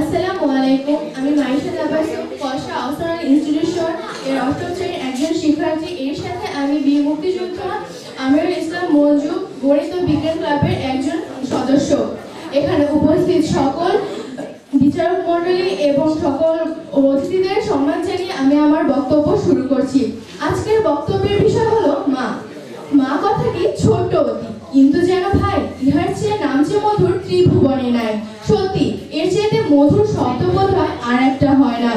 আসসালামু আলাইকুম। আমি মাইশা তাবাসসুম কসা আউসারাল ইনস্টিটিউশন এর অষ্টম শ্রেণীর একজন শিক্ষার্থী। এর সাথে আমি বীর মুক্তিযোদ্ধা আমিরুল ইসলাম মঞ্জু গণিত বিজ্ঞান ক্লাবের একজন সদস্য। এখানে উপস্থিত সকল বিচারক মণ্ডলী এবং সকল অতিথিদের সম্মান জানিয়ে আমি আমার বক্তব্য শুরু করছি। আজকের বক্তব্যের বিষয় হলো মা। মা কথাটি ছোট্ট অতি, কিন্তু যেন ভাই ইহার চেয়ে নাম যে মধুর ত্রিভুবনে নাই। সত্যি এর চেয়ে মধুর শব্দ বোধ হয় আর একটা হয় না।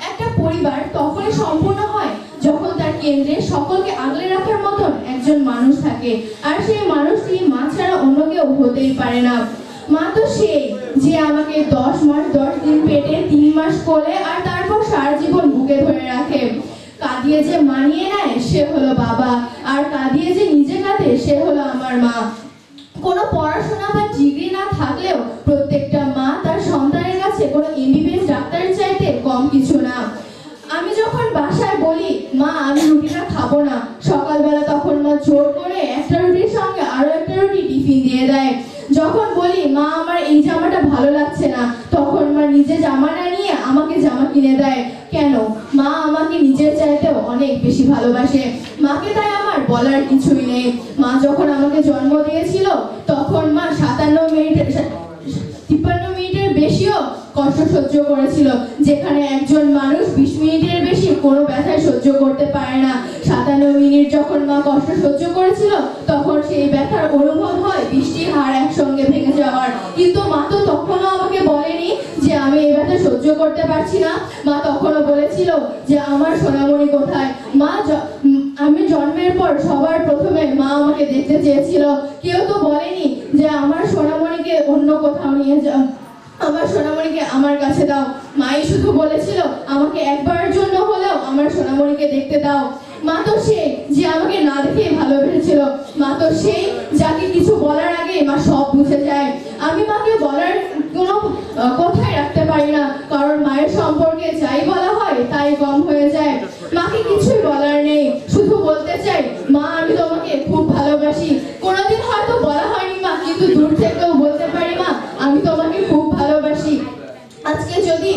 একটা পরিবার তখনই সম্পূর্ণ হয় যখন তার কেন্দ্রে সকলকে আগলে রাখার মতন একজন মানুষ থাকে, আর সেই মানুষটি মা ছাড়া অন্য কেউ হতেই পারে না। মা তো সেই যে আমাকে 10 মাস 10 দিন পেটে, 3 মাস কোলে, আর তারপর সারা জীবন বুকে ধরে রাখে। কাঁদিয়ে যে মানিয়ে নেয় সে হলো বাবা, আর কাঁদিয়ে যে নিজে কাঁদে সে হলো আমার মা। কোনো পড়াশোনা বা ডিগ্রি না থাকলেও প্রত্যেকটা মা তার সন্তানের কাছে কোনো এমবিবিএস ডাক্তারের চাইতে কম কিছু না। আমি যখন বাসায় বলি মা আমি রুটিটা খাবো না, সকালবেলা তখন মা জোর করে একটা রুটির সঙ্গে আরো একটা রুটি টিফিন দিয়ে দেয়। যখন বলি মা আমার এই জামাটা ভালো লাগছে না, তখন মা নিজে জামা না নিয়ে আমাকে জামা কিনে দেয়। কেন? মা আমাকে নিজের চাইতেও অনেক বেশি ভালোবাসে। মাকে তাই আমার বলার কিছুই নেই। মা যখন আমাকে জন্ম দিয়েছিল তখন মা 53 মিনিটের বেশিও কষ্ট সহ্য করেছিল, যেখানে একজন মানুষ 20 মিনিটের বেশি কোনো ব্যথায় সহ্য করতে পারে না। 57 মিনিট যখন মা কষ্ট সহ্য করেছিল তখন সেই ব্যথার অনুভব হয় বৃষ্টির হাড় একসঙ্গে ভেঙে যাওয়ার। কিন্তু মা তো তখনও আমাকে বলেনি যে আমি এই ব্যথা সহ্য করতে পারছি না। মা তখনও বলেছিল যে আমার সোনামণি কোথায়। আমি জন্মের পর সবার প্রথমে মা আমাকে দেখতে চেয়েছিল। কেউ তো বলেনি যে আমার সোনামণিকে অন্য কোথাও নিয়ে যাও, আমার সোনামণিকে আমার কাছে দাও। মাই শুধু বলেছিল আমাকে একবারের জন্য হলেও আমার সোনামণিকে দেখতে দাও। মা তো সেই যে আমাকে না দেখেই ভালোবেসেছিল। মা তো সেই যাকে কিছু বলার আগে মা সব বুঝে যায়। আমি মাকে বলার কোনো কথাই রাখতে পারি না, কারণ মায়ের সম্পর্কে যাই বলা হয় তাই কম হয়ে যায়। মাকে কিছুই বলার নেই, শুধু বলতে চাই মা আমি তোমাকে খুব ভালোবাসি। কোনোদিন হয়তো বলা হয়নি মা, কিন্তু দূর থেকেও বলতে পারি মা আমি তোমাকে খুব ভালোবাসি। আজকে যদি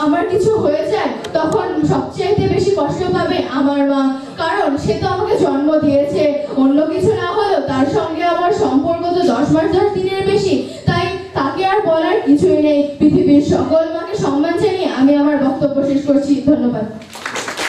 আমার কিছু হয়ে যায় তখন সবচেয়ে বেশি কষ্ট পাবে আমার মা, কারণ সে তো আমাকে জন্ম দিয়েছে। অন্য কিছু না হলেও তার সঙ্গে আমার সম্পর্ক তো 10 মাস 10 দিনের বেশি, তাই তাকে আর বলার কিছুই নেই। পৃথিবীর সকল মাকে সম্মান জানিয়ে আমি আমার বক্তব্য শেষ করছি। ধন্যবাদ।